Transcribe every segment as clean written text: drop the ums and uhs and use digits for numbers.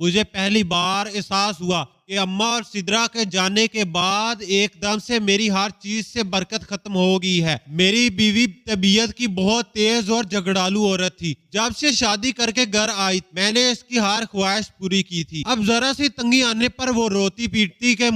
مجھے پہلی بار احساس ہوا کہ اماں اور سدرا کے جانے کے بعد ایک دم سے میری ہر چیز سے برکت ختم ہو گئی ہے۔ میری بیوی طبیعت کی بہت تیز اور جھگڑالو عورت تھی۔ جب سے شادی کر کے گھر آئی میں نے اس کی ہر خواہش پوری کی تھی۔ اب ذرا سی تنگی آنے پر وہ روتی پیٹتی کہ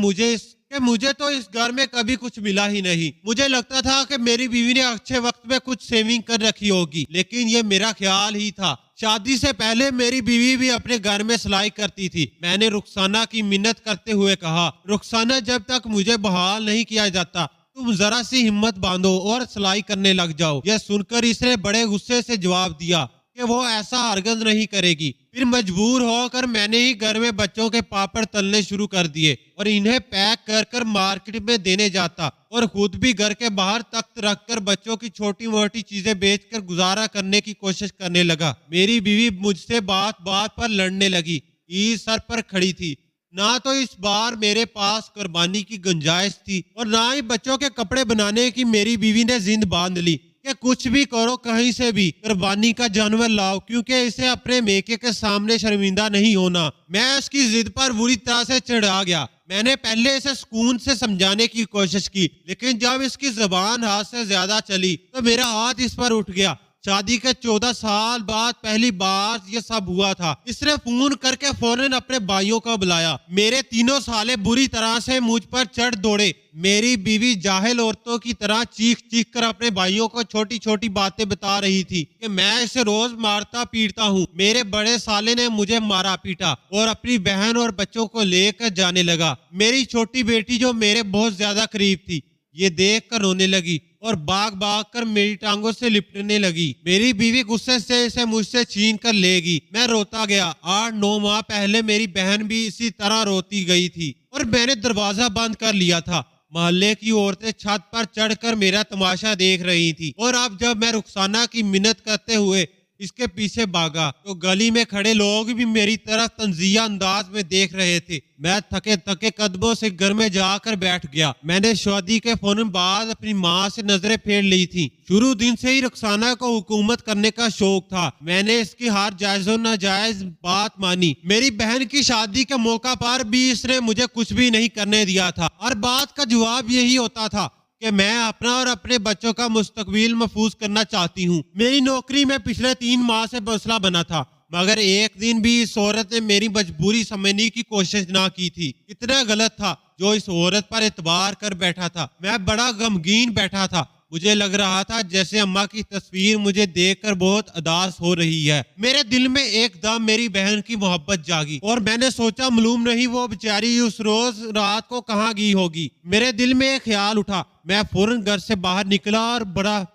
مجھے تو اس گھر میں کبھی کچھ ملا ہی نہیں۔ مجھے لگتا تھا کہ میری بیوی نے اچھے وقت میں کچھ سیونگ کر رکھی ہوگی، لیکن یہ میرا خیال ہی تھا۔ شادی سے پہلے میری بیوی بھی اپنے گھر میں سلائی کرتی تھی۔ میں نے رخسانہ کی منت کرتے ہوئے کہا، رخسانہ جب تک مجھے بحال نہیں کیا جاتا تم ذرا سی ہمت باندھو اور سلائی کرنے لگ جاؤ۔ یہ سن کر اس نے بڑے غصے سے جواب دیا کہ وہ ایسا ہرگز نہیں کرے گی۔ پھر مجبور ہو کر میں نے ہی گھر میں بچوں کے پاپڑ تلنے شروع کر دیے اور انہیں پیک کر کر مارکیٹ میں دینے جاتا اور خود بھی گھر کے باہر تخت رکھ کر بچوں کی چھوٹی موٹی چیزیں بیچ کر گزارا کرنے کی کوشش کرنے لگا۔ میری بیوی مجھ سے بات بات پر لڑنے لگی، عید سر پر کھڑی تھی۔ نہ تو اس بار میرے پاس قربانی کی گنجائش تھی اور نہ ہی بچوں کے کپڑے بنانے کی۔ میری بیوی نے زند باندھ لی کہ کچھ بھی کرو، کہیں سے بھی قربانی کا جانور لاؤ، کیونکہ اسے اپنے میکے کے سامنے شرمندہ نہیں ہونا۔ میں اس کی ضد پر بری طرح سے چڑھا گیا۔ میں نے پہلے اسے سکون سے سمجھانے کی کوشش کی، لیکن جب اس کی زبان ہاتھ سے زیادہ چلی تو میرا ہاتھ اس پر اٹھ گیا۔ شادی کے 14 سال بعد پہلی بار یہ سب ہوا تھا۔ اس نے فون کر کے فوراً اپنے بھائیوں کو بلایا۔ میرے تینوں سالے بری طرح سے مجھ پر چڑھ دوڑے۔ میری بیوی جاہل عورتوں کی طرح چیخ چیخ کر اپنے بھائیوں کو چھوٹی چھوٹی باتیں بتا رہی تھی کہ میں اسے روز مارتا پیٹتا ہوں۔ میرے بڑے سالے نے مجھے مارا پیٹا اور اپنی بہن اور بچوں کو لے کر جانے لگا۔ میری چھوٹی بیٹی جو میرے بہت زیادہ قریب تھی یہ دیکھ کر رونے لگی اور بھاگ بھاگ کر میری ٹانگوں سے لپٹنے لگی۔ میری بیوی غصے سے اسے مجھ سے چھین کر لے گئی۔ میں روتا گیا۔ 8-9 ماہ پہلے میری بہن بھی اسی طرح روتی گئی تھی اور میں نے دروازہ بند کر لیا تھا۔ محلے کی عورتیں چھت پر چڑھ کر میرا تماشا دیکھ رہی تھی اور اب جب میں رخسانہ کی منت کرتے ہوئے اس کے پیچھے بھاگا تو گلی میں کھڑے لوگ بھی میری طرف تنزیہ انداز میں دیکھ رہے تھے۔ میں تھکے تھکے قدموں سے گھر میں جا کر بیٹھ گیا۔ میں نے شادی کے فوراً بعد اپنی ماں سے نظریں پھیر لی تھی۔ شروع دن سے ہی رخسانہ کو حکومت کرنے کا شوق تھا۔ میں نے اس کی ہر جائز و ناجائز بات مانی۔ میری بہن کی شادی کے موقع پر بھی اس نے مجھے کچھ بھی نہیں کرنے دیا تھا۔ ہر بات کا جواب یہی ہوتا تھا کہ میں اپنا اور اپنے بچوں کا مستقبل محفوظ کرنا چاہتی ہوں۔ میری نوکری میں پچھلے 3 ماہ سے مسئلہ بنا تھا، مگر ایک دن بھی اس عورت نے میری مجبوری سمجھنے کی کوشش نہ کی تھی۔ اتنا غلط تھا جو اس عورت پر اعتبار کر بیٹھا تھا۔ میں بڑا غمگین بیٹھا تھا۔ مجھے لگ رہا تھا جیسے اماں کی تصویر مجھے دیکھ کر بہت اداس ہو رہی ہے۔ میرے دل میں ایک دم میری بہن کی محبت جاگی اور میں نے سوچا معلوم نہیں وہ بیچاری اس روز رات کو کہاں گئی ہوگی۔ میرے دل میں ایک خیال اٹھا۔ میں فوراً گھر سے باہر نکلا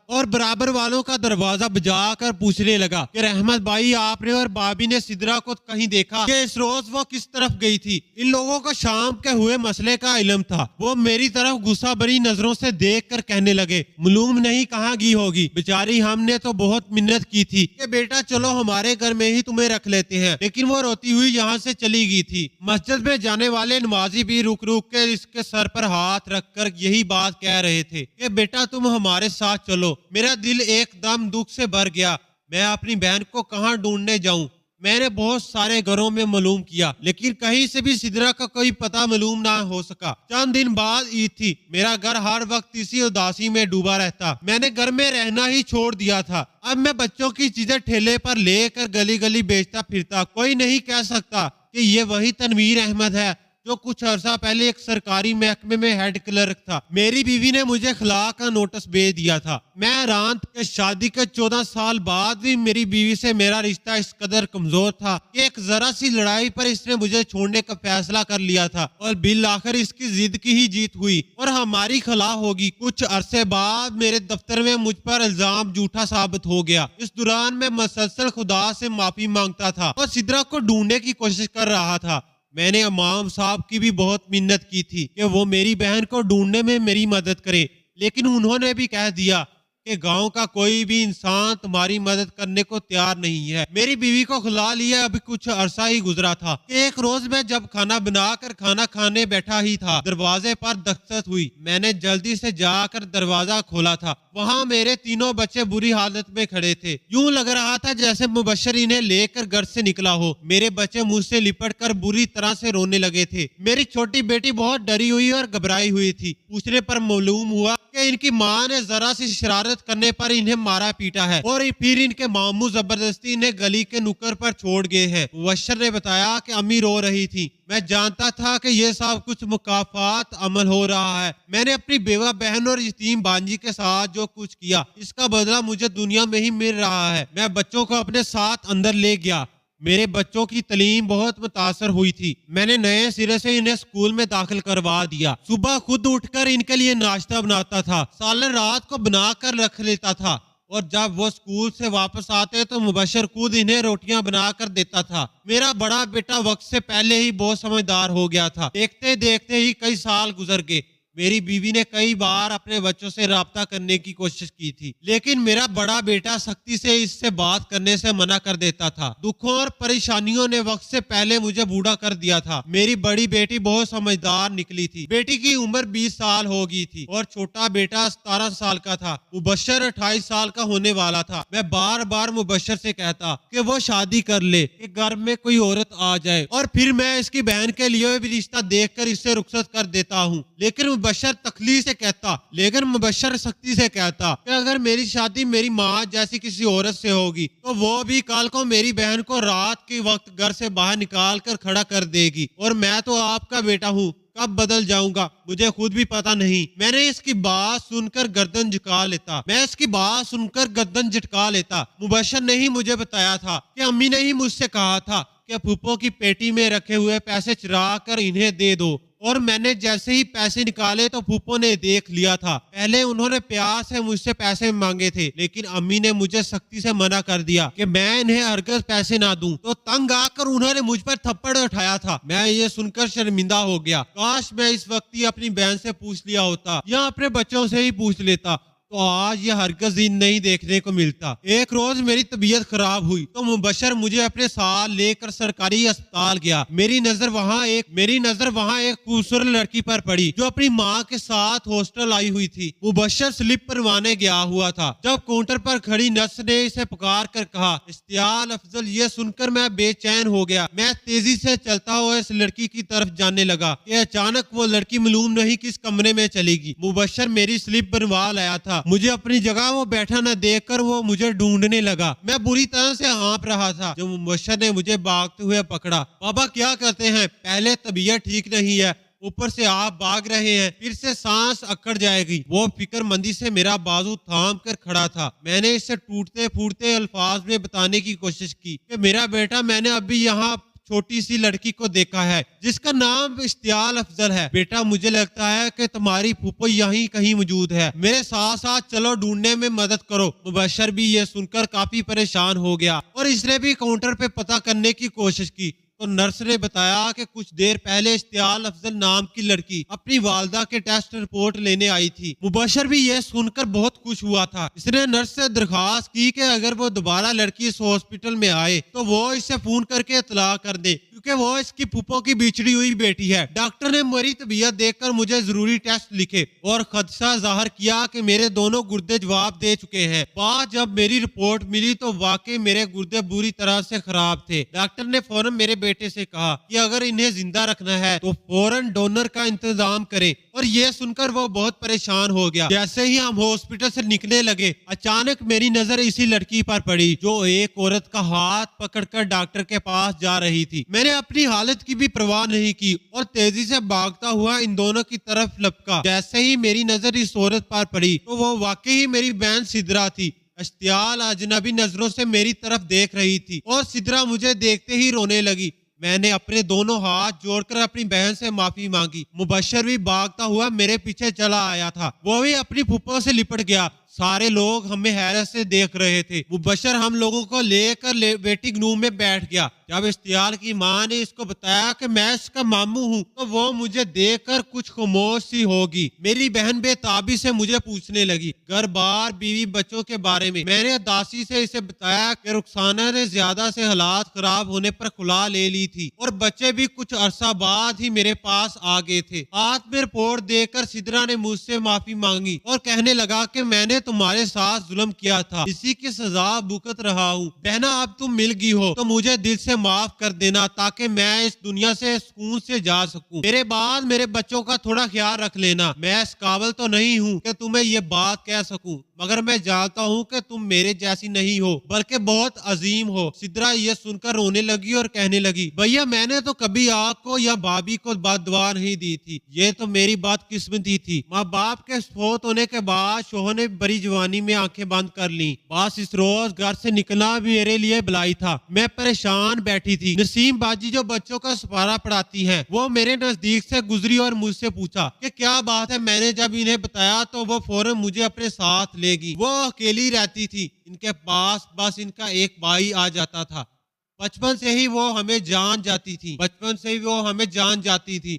اور برابر والوں کا دروازہ بجا کر پوچھنے لگا کہ رحمت بھائی آپ نے اور بھابھی نے سدرا کو کہیں دیکھا کہ اس روز وہ کس طرف گئی تھی؟ ان لوگوں کو شام کے ہوئے مسئلے کا علم تھا۔ وہ میری طرف غصہ بھری نظروں سے دیکھ کر کہنے لگے معلوم نہیں کہاں گئی ہوگی، بیچاری ہم نے تو بہت منت کی تھی کہ بیٹا چلو ہمارے گھر میں ہی تمہیں رکھ لیتے ہیں، لیکن وہ روتی ہوئی یہاں سے چلی گئی تھی۔ مسجد میں جانے والے نمازی بھی رک رک کے اس کے سر پر ہاتھ رکھ کر یہی بات کہہ رہے تھے کہ بیٹا تم ہمارے ساتھ چلو۔ میرا دل ایک دم دکھ سے بھر گیا۔ میں اپنی بہن کو کہاں ڈھونڈنے جاؤں؟ میں نے بہت سارے گھروں میں معلوم کیا، لیکن کہیں سے بھی سدرا کا کوئی پتہ معلوم نہ ہو سکا۔ چند دن بعد عید تھی۔ میرا گھر ہر وقت اسی اداسی میں ڈوبا رہتا۔ میں نے گھر میں رہنا ہی چھوڑ دیا تھا۔ اب میں بچوں کی چیزیں ٹھیلے پر لے کر گلی گلی بیچتا پھرتا۔ کوئی نہیں کہہ سکتا کہ یہ وہی تنویر احمد ہے جو کچھ عرصہ پہلے ایک سرکاری محکمے میں ہیڈ کلرک تھا۔ میری بیوی نے مجھے خلا کا نوٹس بھیج دیا تھا۔ میں حیران کہ شادی کے 14 سال بعد بھی میری بیوی سے میرا رشتہ اس قدر کمزور تھا کہ ایک ذرا سی لڑائی پر اس نے مجھے چھوڑنے کا فیصلہ کر لیا تھا اور بالآخر اس کی ضد کی ہی جیت ہوئی اور ہماری خلا ہوگی۔ کچھ عرصے بعد میرے دفتر میں مجھ پر الزام جھوٹا ثابت ہو گیا۔ اس دوران میں مسلسل خدا سے معافی مانگتا تھا اور سدرا کو ڈھونڈنے کی کوشش کر رہا تھا۔ میں نے امام صاحب کی بھی بہت منت کی تھی کہ وہ میری بہن کو ڈھونڈنے میں میری مدد کرے، لیکن انہوں نے بھی کہہ دیا کہ گاؤں کا کوئی بھی انسان تمہاری مدد کرنے کو تیار نہیں ہے۔ میری بیوی کو کھلا لیا ابھی کچھ عرصہ ہی گزرا تھا کہ ایک روز میں جب کھانا بنا کر کھانا کھانے بیٹھا ہی تھا، دروازے پر دستک ہوئی۔ میں نے جلدی سے جا کر دروازہ کھولا تھا۔ وہاں میرے تینوں بچے بری حالت میں کھڑے تھے، یوں لگ رہا تھا جیسے مبشر انہیں لے کر گھر سے نکلا ہو۔ میرے بچے مجھ سے لپٹ کر بری طرح سے رونے لگے تھے۔ میری چھوٹی بیٹی بہت ڈری ہوئی اور گھبرائی ہوئی تھی۔ پوچھنے پر معلوم ہوا کہ ان کی ماں نے ذرا سی شرارت کرنے پر انہیں مارا پیٹا ہے اور پھر ان کے ماموں زبردستی انہیں گلی کے نکڑ پر چھوڑ گئے ہیں۔ مبشر نے بتایا کہ امی رو رہی تھی۔ میں جانتا تھا کہ یہ سب کچھ مکافات عمل ہو رہا ہے۔ میں نے اپنی بیوہ بہن اور یتیم بانجی کے ساتھ جو کچھ کیا، اس کا بدلہ مجھے دنیا میں ہی مل رہا ہے۔ میں بچوں کو اپنے ساتھ اندر لے گیا۔ میرے بچوں کی تعلیم بہت متاثر ہوئی تھی۔ میں نے نئے سرے سے انہیں اسکول میں داخل کروا دیا۔ صبح خود اٹھ کر ان کے لیے ناشتہ بناتا تھا، سالن رات کو بنا کر رکھ لیتا تھا، اور جب وہ اسکول سے واپس آتے تو مبشر خود انہیں روٹیاں بنا کر دیتا تھا۔ میرا بڑا بیٹا وقت سے پہلے ہی بہت سمجھدار ہو گیا تھا۔ دیکھتے دیکھتے ہی کئی سال گزر گئے۔ میری بیوی نے کئی بار اپنے بچوں سے رابطہ کرنے کی کوشش کی تھی، لیکن میرا بڑا بیٹا سختی سے اس سے بات کرنے سے منع کر دیتا تھا۔ دکھوں اور پریشانیوں نے وقت سے پہلے مجھے بوڑھا کر دیا تھا۔ میری بڑی بیٹی بہت سمجھدار نکلی تھی۔ بیٹی کی عمر 20 سال ہو گئی تھی اور چھوٹا بیٹا 17 سال کا تھا۔ مبشر 28 سال کا ہونے والا تھا۔ میں بار بار مبشر سے کہتا کہ وہ شادی کر لے، کہ گھر میں کوئی عورت آ جائے، اور پھر میں اس کی بہن کے لیے بھی رشتہ دیکھ کر اسے رخصت کر دیتا ہوں۔ لیکن مبشر تخلیص سے کہتا، مبشر سختی سے کہتا کہ اگر میری شادی میری ماں جیسی کسی عورت سے ہوگی تو وہ بھی کل کو میری بہن کو رات کے وقت گھر سے باہر نکال کر کھڑا کر دے گی، اور میں تو آپ کا بیٹا ہوں، کب بدل جاؤں گا مجھے خود بھی پتا نہیں۔ میں نے اس کی بات سن کر گردن جھٹکا لیتا۔ مبشر نے ہی مجھے بتایا تھا کہ امی نے ہی مجھ سے کہا تھا کہ پھوپھو کی پیٹی میں رکھے ہوئے پیسے چرا کر انہیں دے دو، اور میں نے جیسے ہی پیسے نکالے تو پھوپھو نے دیکھ لیا تھا۔ پہلے انہوں نے پیار سے مجھ سے پیسے مانگے تھے، لیکن امی نے مجھے سختی سے منع کر دیا کہ میں انہیں ہرگز پیسے نہ دوں، تو تنگ آ کر انہوں نے مجھ پر تھپڑ اٹھایا تھا۔ میں یہ سن کر شرمندہ ہو گیا۔ کاش میں اس وقت ہی اپنی بہن سے پوچھ لیا ہوتا یا اپنے بچوں سے ہی پوچھ لیتا، تو آج یہ ہرگز نہیں دیکھنے کو ملتا۔ ایک روز میری طبیعت خراب ہوئی تو مبشر مجھے اپنے ساتھ لے کر سرکاری اسپتال گیا۔ میری نظر وہاں ایک خوبصورت لڑکی پر پڑی جو اپنی ماں کے ساتھ ہاسٹل آئی ہوئی تھی۔ مبشر سلپ پروانے گیا ہوا تھا۔ جب کاؤنٹر پر کھڑی نرس نے اسے پکار کر کہا اشتعال افضل، یہ سن کر میں بے چین ہو گیا۔ میں تیزی سے چلتا ہوا اس لڑکی کی طرف جانے لگا کہ اچانک وہ لڑکی معلوم نہیں کس کمرے میں چلی گئی۔ مبشر میری سلپ بنوا لایا تھا۔ مجھے اپنی جگہ وہ بیٹھا نہ دیکھ کر وہ مجھے ڈھونڈنے لگا۔ میں بری طرح سے ہانپ رہا تھا جب مبشر نے مجھے بھاگتے ہوئے پکڑا۔ بابا کیا کرتے ہیں؟ پہلے طبیعت ٹھیک نہیں ہے، اوپر سے آپ بھاگ رہے ہیں، پھر سے سانس اکڑ جائے گی۔ وہ فکر مندی سے میرا بازو تھام کر کھڑا تھا۔ میں نے اسے ٹوٹتے پھوٹتے الفاظ میں بتانے کی کوشش کی کہ میرا بیٹا، میں نے ابھی یہاں چھوٹی سی لڑکی کو دیکھا ہے جس کا نام اشتعال افضل ہے۔ بیٹا مجھے لگتا ہے کہ تمہاری پھوپھو یہیں کہیں موجود ہے، میرے ساتھ ساتھ چلو ڈھونڈنے میں مدد کرو۔ مبشر بھی یہ سن کر کافی پریشان ہو گیا اور اس نے بھی کاؤنٹر پہ پتہ کرنے کی کوشش کی تو نرس نے بتایا کہ کچھ دیر پہلے اشتعال افضل نام کی لڑکی اپنی والدہ کے ٹیسٹ رپورٹ لینے آئی تھی۔ مبشر بھی یہ سن کر بہت خوش ہوا تھا۔ اس نے نرس سے درخواست کی کہ اگر وہ دوبارہ لڑکی اس ہاسپٹل میں آئے تو وہ اسے فون کر کے اطلاع کر دے، کیونکہ وہ اس کی پھوپھو کی بچھڑی ہوئی بیٹی ہے۔ ڈاکٹر نے میری طبیعت دیکھ کر مجھے ضروری ٹیسٹ لکھے اور خدشہ ظاہر کیا کہ میرے دونوں گردے جواب دے چکے ہیں۔ بعد جب میری رپورٹ ملی تو واقعی میرے گردے بری طرح سے خراب تھے۔ ڈاکٹر نے فوراً میرے بیٹے سے کہا کہ اگر انہیں زندہ رکھنا ہے تو فوراً ڈونر کا انتظام کریں، اور یہ سن کر وہ بہت پریشان ہو گیا۔ جیسے ہی ہم ہاسپٹل سے نکلنے لگے، اچانک میری نظر اسی لڑکی پر پڑی جو ایک عورت کا ہاتھ پکڑ کر ڈاکٹر کے پاس جا رہی تھی۔ میں نے اپنی حالت کی بھی پرواہ نہیں کی اور تیزی سے بھاگتا ہوا ان دونوں کی طرف لپکا۔ جیسے ہی میری نظر اس عورت پر پڑی تو وہ واقعی میری بہن سدرا تھی۔ اشتعال اجنبی نظروں سے میری طرف دیکھ رہی تھی اور سدرا مجھے دیکھتے ہی رونے لگی۔ میں نے اپنے دونوں ہاتھ جوڑ کر اپنی بہن سے معافی مانگی۔ مبشر بھی بھاگتا ہوا میرے پیچھے چلا آیا تھا، وہ بھی اپنی پھوپھو سے لپٹ گیا۔ سارے لوگ ہمیں حیرت سے دیکھ رہے تھے۔ مبشر ہم لوگوں کو لے کر ویٹنگ روم میں بیٹھ گیا۔ جب اشتیال کی ماں نے اس کو بتایا کہ میں اس کا ماموں ہوں تو وہ مجھے دیکھ کر کچھ خاموش سی ہوگی۔ میری بہن بے تابی سے مجھے پوچھنے لگی گھر بار بیوی بچوں کے بارے میں اداسی سے اسے بتایا کہ رخسانہ نے زیادہ سے حالات خراب ہونے پر کھلا لے لی تھی اور بچے بھی کچھ عرصہ بعد ہی میرے پاس آ گئے تھے۔ ہاتھ میں رپورٹ دے کر سدرا نے مجھ سے معافی مانگی اور کہنے لگا کہ میں نے تمہارے ساتھ ظلم کیا تھا، اسی کی سزا بھگت رہا ہوں۔ بہنا اب تم مل گئی ہو تو مجھے دل سے معاف کر دینا تاکہ میں اس دنیا سے سکون سے جا سکوں۔ میرے بعد میرے بچوں کا تھوڑا خیال رکھ لینا۔ میں اس قابل تو نہیں ہوں کہ تمہیں یہ بات کہہ سکوں، مگر میں جانتا ہوں کہ تم میرے جیسی نہیں ہو بلکہ بہت عظیم ہو۔ سدرا یہ سن کر رونے لگی اور کہنے لگی بھیا میں نے تو کبھی آپ کو یا بھابھی کو بد دعا نہیں دی تھی، یہ تو میری بات قسمتی تھی۔ ماں باپ کے فوت ہونے کے بعد شوہر نے بڑی جوانی میں آنکھیں بند کر لیں، بس اس روز گھر سے نکلنا بھی میرے لیے بلائی تھا۔ میں پریشان بیٹھی تھی۔ نسیم باجی جو بچوں کا سپارہ پڑھاتی ہیں وہ میرے نزدیک سے گزری اور مجھ سے پوچھا کہ کیا بات ہے۔ میں نے جب انہیں بتایا تو وہ فوراً مجھے اپنے ساتھ لے گی۔ وہ اکیلی رہتی تھی، ان کے پاس بس ان کا ایک بھائی آ جاتا تھا۔ بچپن سے ہی وہ ہمیں جان جاتی تھی۔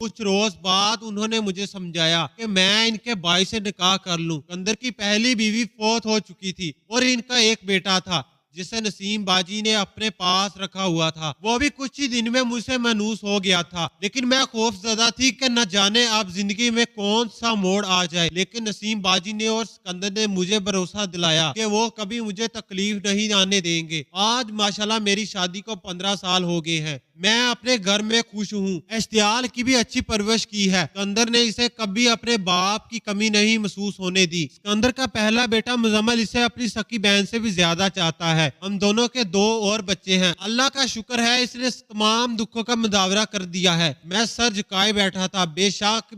کچھ روز بعد انہوں نے مجھے سمجھایا کہ میں ان کے بھائی سے نکاح کر لوں۔ کندر کی پہلی بیوی فوت ہو چکی تھی اور ان کا ایک بیٹا تھا جسے نسیم باجی نے اپنے پاس رکھا ہوا تھا۔ وہ بھی کچھ ہی دن میں مجھ سے مانوس ہو گیا تھا، لیکن میں خوف زدہ تھی کہ نہ جانے اب زندگی میں کون سا موڑ آ جائے۔ لیکن نسیم باجی نے اور سکندر نے مجھے بھروسہ دلایا کہ وہ کبھی مجھے تکلیف نہیں آنے دیں گے۔ آج ماشاءاللہ میری شادی کو 15 سال ہو گئے ہیں۔ میں اپنے گھر میں خوش ہوں۔ اشتیال کی بھی اچھی پرورش کی ہے۔ سکندر نے اسے کبھی اپنے باپ کی کمی نہیں محسوس ہونے دی۔ سکندر کا پہلا بیٹا مزمل اسے اپنی سکی بہن سے بھی زیادہ چاہتا ہے۔ ہم دونوں کے 2 اور بچے ہیں۔ اللہ کا شکر ہے اس نے تمام دکھوں کا مداورہ کر دیا ہے۔ میں سر جھکائے بیٹھا تھا۔ بے شک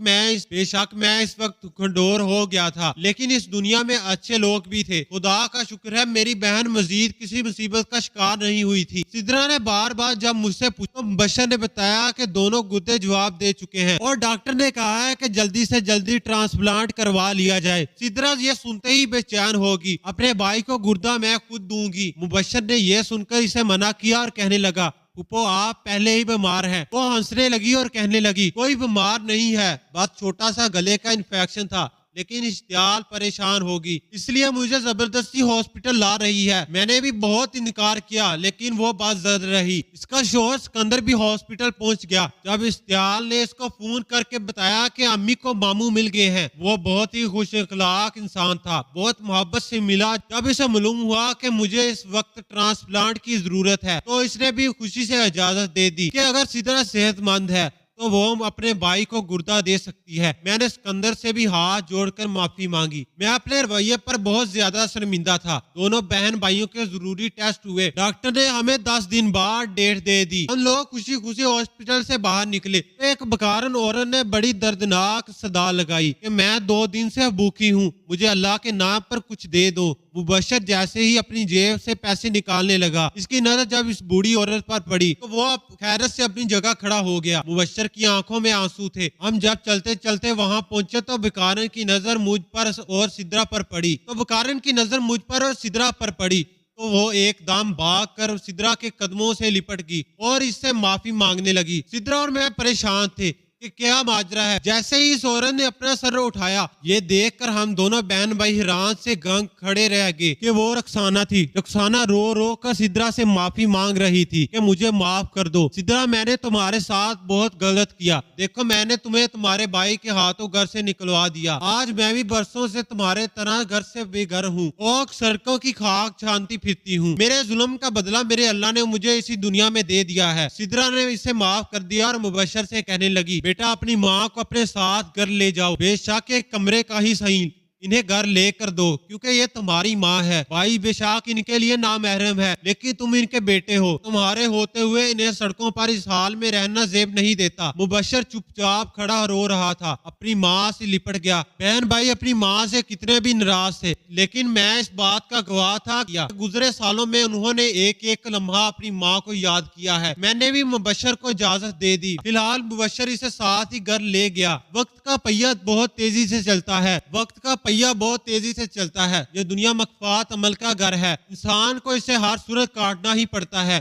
میں اس وقت کھنڈور ہو گیا تھا، لیکن اس دنیا میں اچھے لوگ بھی تھے۔ خدا کا شکر ہے میری بہن مزید کسی مصیبت کا شکار نہیں ہوئی تھی۔ سدرا نے بار بار جب مجھ سے پوچھا تو مبشر نے بتایا کہ دونوں گردے جواب دے چکے ہیں اور ڈاکٹر نے کہا ہے کہ جلدی سے جلدی ٹرانسپلانٹ کروا لیا جائے۔ سدرا یہ سنتے ہی بے چین ہوگی۔ اپنے بھائی کو گردہ میں خود دوں گی۔ مبشر نے یہ سن کر اسے منع کیا اور کہنے لگا پھپھو آپ پہلے ہی بیمار ہیں۔ وہ ہنسنے لگی اور کہنے لگی کوئی بیمار نہیں ہے، بس چھوٹا سا گلے کا انفیکشن تھا، لیکن اشتعال پریشان ہوگی اس لیے مجھے زبردستی ہاسپٹل لا رہی ہے۔ میں نے بھی بہت انکار کیا لیکن وہ بات زد رہی۔ اس کا شوہر سکندر بھی ہاسپٹل پہنچ گیا۔ جب اشتعال نے اس کو فون کر کے بتایا کہ امی کو ماموں مل گئے ہیں، وہ بہت ہی خوش اخلاق انسان تھا، بہت محبت سے ملا۔ جب اسے معلوم ہوا کہ مجھے اس وقت ٹرانسپلانٹ کی ضرورت ہے تو اس نے بھی خوشی سے اجازت دے دی کہ اگر سدرا صحت مند ہے تو وہ اپنے بھائی کو گردہ دے سکتی ہے۔ میں نے سکندر سے بھی ہاتھ جوڑ کر معافی مانگی۔ میں اپنے رویے پر بہت زیادہ شرمندہ تھا۔ دونوں بہن بھائیوں کے ضروری ٹیسٹ ہوئے۔ ڈاکٹر نے ہمیں 10 دن بعد ڈیٹ دے دی۔ ہم لوگ خوشی خوشی ہاسپٹل سے باہر نکلے۔ ایک بکارن عورت نے بڑی دردناک صدا لگائی کہ میں 2 دن سے بھوکی ہوں، مجھے اللہ کے نام پر کچھ دے دو۔ مبشر جیسے ہی اپنی جیب سے پیسے نکالنے لگا، اس کی نظر جب اس بوڑھی عورت پر پڑی تو وہ خیرت سے اپنی جگہ کھڑا ہو گیا۔ مبشر کی آنکھوں میں آنسو تھے۔ ہم جب چلتے چلتے وہاں پہنچے تو بکارن کی نظر مجھ پر اور سدرا پر پڑی تو وہ ایک دم بھاگ کر سدرا کے قدموں سے لپٹ گئی اور اس سے معافی مانگنے لگی۔ سدرا اور میں پریشان تھے کہ کیا ماجرا ہے۔ جیسے ہی اس عورت نے اپنا سر اٹھایا، یہ دیکھ کر ہم دونوں بہن بھائی حیران سے گنگ کھڑے رہ گئے کہ وہ رخسانہ تھی۔ رخسانہ رو رو کر سدرا سے معافی مانگ رہی تھی کہ مجھے معاف کر دو سدرا، میں نے تمہارے ساتھ بہت غلط کیا۔ دیکھو میں نے تمہیں تمہارے بھائی کے ہاتھوں گھر سے نکلوا دیا۔ آج میں بھی برسوں سے تمہارے طرح گھر سے بے گھر ہوں اور سڑکوں کی خاک چھانتی پھرتی ہوں۔ میرے ظلم کا بدلہ میرے اللہ نے مجھے اسی دنیا میں دے دیا ہے۔ سدرا نے اسے معاف کر دیا اور مبشر سے کہنے لگی بیٹا اپنی ماں کو اپنے ساتھ گھر لے جاؤ، بے شک ایک کمرے کا ہی صحیح انہیں گھر لے کر دو کیونکہ یہ تمہاری ماں ہے۔ بھائی بے شک ان کے لیے نامحرم ہے لیکن تم ان کے بیٹے ہو، تمہارے ہوتے ہوئے انہیں سڑکوں پر اس حال میں رہنا زیب نہیں دیتا۔ مبشر چپ چاپ کھڑا رو رہا تھا، اپنی ماں سے لپٹ گیا۔ بہن بھائی اپنی ماں سے کتنے بھی ناراض تھے لیکن میں اس بات کا گواہ تھا کہ گزرے سالوں میں انہوں نے ایک ایک لمحہ اپنی ماں کو یاد کیا ہے۔ میں نے بھی مبشر کو اجازت دے دی۔ فی الحال مبشر اسے ساتھ ہی گھر لے گیا۔ وقت کا پہیہ بہت تیزی سے چلتا ہے۔ یہ دنیا مکفات عمل کا گھر ہے، انسان کو اسے ہر صورت کاٹنا ہی پڑتا ہے۔